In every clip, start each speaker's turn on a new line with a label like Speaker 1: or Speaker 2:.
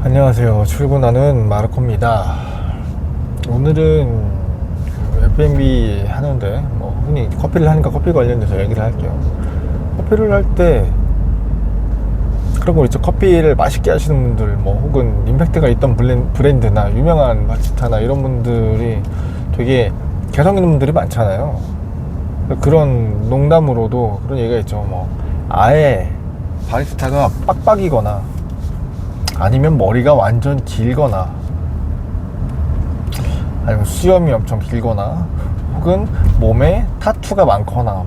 Speaker 1: 안녕하세요. 출근하는 마르코입니다. 오늘은 F&B 하는데 흔히 커피를 하니까 커피 관련돼서 얘기를 할게요. 커피를 할 때 그런 거 있죠. 커피를 맛있게 하시는 분들 혹은 임팩트가 있던 브랜드나 유명한 바리스타나 이런 분들이 되게 개성 있는 분들이 많잖아요. 그런 농담으로도 그런 얘기가 있죠. 아예 바리스타가 빡빡이거나 아니면 머리가 완전 길거나 아니면 수염이 엄청 길거나 혹은 몸에 타투가 많거나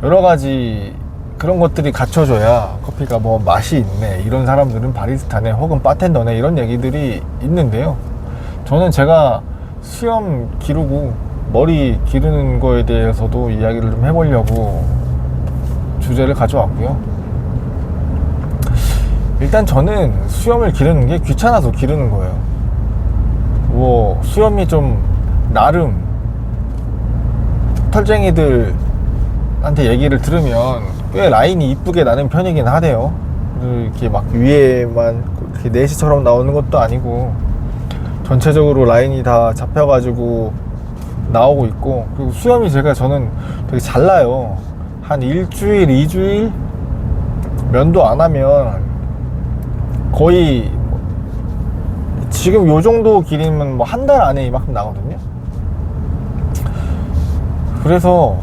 Speaker 1: 여러가지 그런 것들이 갖춰져야 커피가 맛이 있네, 이런 사람들은 바리스타네 혹은 바텐더네, 이런 얘기들이 있는데요. 저는 제가 수염 기르고 머리 기르는 거에 대해서도 이야기를 좀 해보려고 주제를 가져왔고요. 일단 저는 수염을 기르는 게 귀찮아서 기르는 거예요. 수염이 좀 나름 털쟁이들한테 얘기를 들으면 꽤 라인이 이쁘게 나는 편이긴 하대요. 이렇게 막 위에만 이렇게 내시처럼 나오는 것도 아니고 전체적으로 라인이 다 잡혀가지고 나오고 있고, 그리고 수염이 저는 되게 잘 나요. 한 일주일, 2주일 면도 안 하면 거의 지금 요 정도 길이면 한 달 안에 이만큼 나거든요. 그래서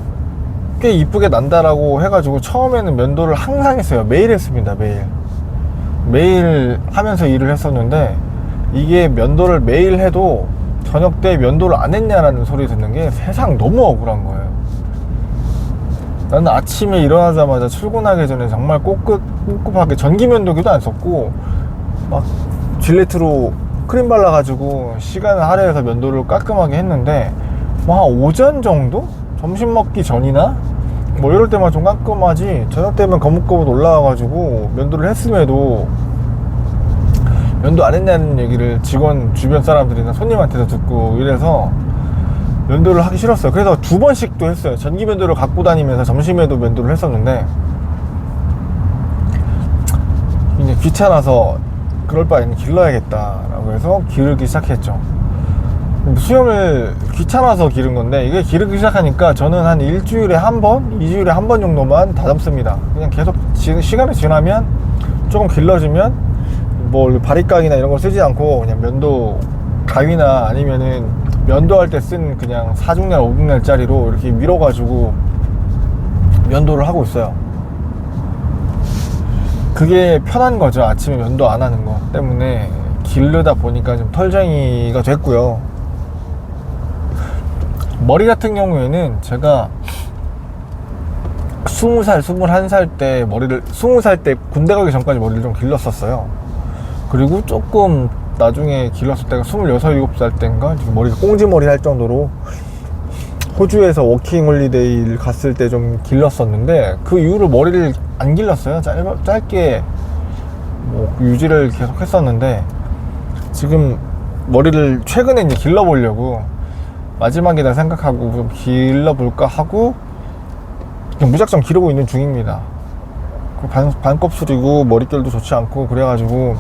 Speaker 1: 꽤 이쁘게 난다라고 해가지고 처음에는 면도를 항상 했어요. 매일 했습니다. 매일 하면서 일을 했었는데, 이게 면도를 매일 해도 저녁 때 면도를 안 했냐라는 소리 듣는 게 세상 너무 억울한 거예요. 나는 아침에 일어나자마자 출근하기 전에 정말 꿉꿉하게 전기 면도기도 안 썼고 막 질레트로 크림 발라가지고 시간을 할애해서 면도를 깔끔하게 했는데, 한 오전 정도? 점심 먹기 전이나 이럴 때만 좀 깔끔하지, 저녁 때면 거뭇거뭇 올라와가지고 면도를 했음에도 면도 안 했냐는 얘기를 직원 주변 사람들이나 손님한테도 듣고 이래서 면도를 하기 싫었어요. 그래서 2번씩도 했어요. 전기 면도를 갖고 다니면서 점심에도 면도를 했었는데, 이제 귀찮아서 그럴 바에는 길러야겠다라고 해서 기르기 시작했죠. 수염을 귀찮아서 기른 건데, 이게 기르기 시작하니까 저는 한 일주일에 한 번, 2주일에 한 번 정도만 다듬습니다. 그냥 계속 시간이 지나면 조금 길러지면 바리깡이나 이런 걸 쓰지 않고 그냥 면도 가위나 아니면은 면도할 때 쓴 그냥 4중날, 5중날짜리로 이렇게 밀어가지고 면도를 하고 있어요. 그게 편한 거죠. 아침에 면도 안 하는 거 때문에 기르다 보니까 좀 털쟁이가 됐고요. 머리 같은 경우에는 제가 20살, 21살 때 20살 때 군대 가기 전까지 머리를 좀 길렀었어요. 그리고 조금 나중에 길렀을 때가 26, 7살 때인가 머리가 꽁지머리 할 정도로 호주에서 워킹 홀리데이를 갔을 때 좀 길렀었는데, 그 이후로 머리를 안 길렀어요. 짧게 유지를 계속 했었는데, 지금 머리를 최근에 이제 길러보려고 마지막이다 생각하고 좀 길러볼까 하고 그냥 무작정 기르고 있는 중입니다. 반곱슬이고 머릿결도 좋지 않고 그래가지고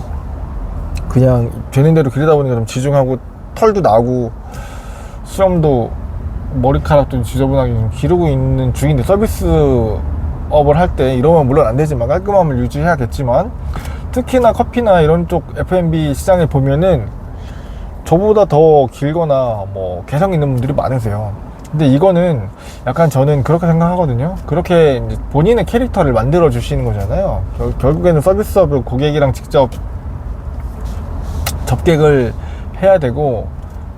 Speaker 1: 그냥 되는 대로 기르다 보니까 좀 지중하고 털도 나고 수염도 머리카락도 지저분하게 좀 기르고 있는 중인데, 서비스업을 할 때 이러면 물론 안 되지만 깔끔함을 유지해야겠지만, 특히나 커피나 이런 쪽 F&B 시장에 보면은 저보다 더 길거나 개성 있는 분들이 많으세요. 근데 이거는 약간 저는 그렇게 생각하거든요. 그렇게 이제 본인의 캐릭터를 만들어 주시는 거잖아요. 결국에는 서비스업을 고객이랑 직접 접객을 해야 되고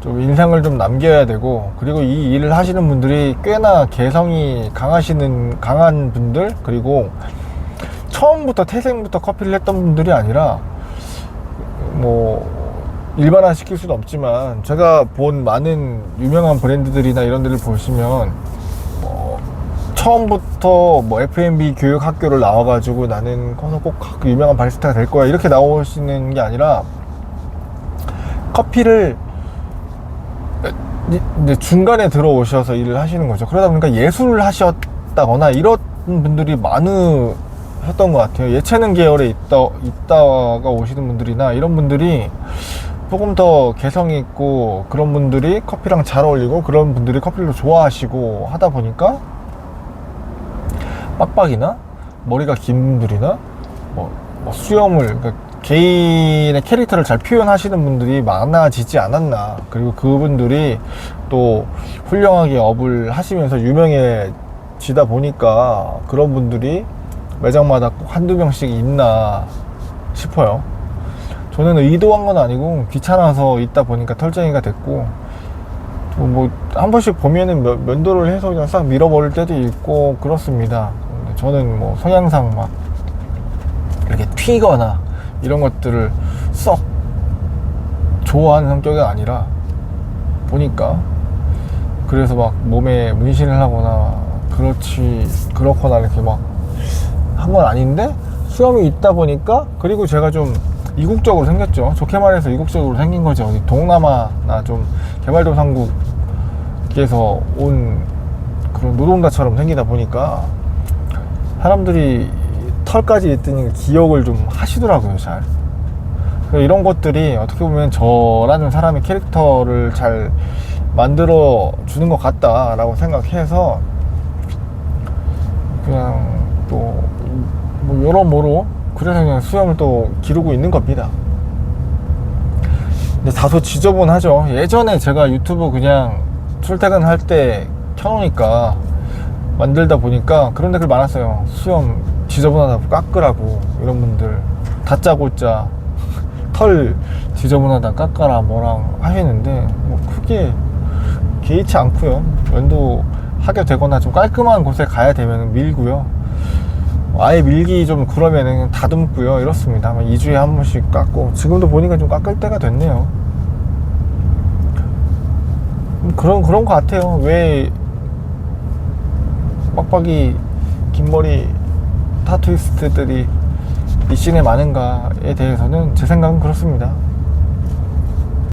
Speaker 1: 좀 인상을 좀 남겨야 되고, 그리고 이 일을 하시는 분들이 꽤나 개성이 강한 분들, 그리고 처음부터 태생부터 커피를 했던 분들이 아니라 일반화 시킬 수는 없지만, 제가 본 많은 유명한 브랜드들이나 이런 데를 보시면 처음부터 F&B 교육 학교를 나와가지고 나는 커서 꼭 유명한 바리스타가 될 거야 이렇게 나오시는 게 아니라, 커피를 이제 중간에 들어오셔서 일을 하시는 거죠. 그러다 보니까 예술을 하셨다거나 이런 분들이 했던 것 같아요. 예체능 계열에 있다가 오시는 분들이나 이런 분들이 조금 더 개성이 있고, 그런 분들이 커피랑 잘 어울리고, 그런 분들이 커피를 좋아하시고 하다 보니까 빡빡이나 머리가 긴 분들이나 뭐 수염을, 그러니까 개인의 캐릭터를 잘 표현하시는 분들이 많아지지 않았나. 그리고 그분들이 또 훌륭하게 업을 하시면서 유명해지다 보니까 그런 분들이 매장마다 꼭 한두 명씩 있나 싶어요. 저는 의도한 건 아니고 귀찮아서 있다 보니까 털쟁이가 됐고, 뭐 한 번씩 보면은 면도를 해서 그냥 싹 밀어버릴 때도 있고 그렇습니다. 근데 저는 뭐 성향상 막 이렇게 튀거나 이런 것들을 썩 좋아하는 성격이 아니라 보니까, 그래서 막 몸에 문신을 하거나 그렇거나 이렇게 막 한 건 아닌데, 수염이 있다 보니까, 그리고 제가 좀 이국적으로 생겼죠. 좋게 말해서 이국적으로 생긴 거죠. 어디 동남아나 좀 개발도상국에서 온 그런 노동자처럼 생기다 보니까 사람들이 털까지 있더니 기억을 좀 하시더라고요, 잘. 이런 것들이 어떻게 보면 저라는 사람의 캐릭터를 잘 만들어 주는 것 같다라고 생각해서 그냥 또 뭐 여러모로 그래서 그냥 수염을 또 기르고 있는 겁니다. 근데 다소 지저분하죠. 예전에 제가 유튜브 그냥 출퇴근할 때 켜놓으니까 만들다 보니까 그런 댓글 많았어요. 수염 지저분하다고 깎으라고, 이런 분들 다짜고짜 털 지저분하다 깎아라 뭐랑 하시는데, 뭐 크게 개의치 않고요. 면도 하게 되거나 좀 깔끔한 곳에 가야 되면 밀고요. 아예 밀기 좀 그러면은 다듬고요. 이렇습니다. 2주에 한 번씩 깎고, 지금도 보니까 좀 깎을 때가 됐네요. 그런 것 같아요. 왜 빡빡이 긴 머리 타투이스트들이 이 씬에 많은가에 대해서는 제 생각은 그렇습니다.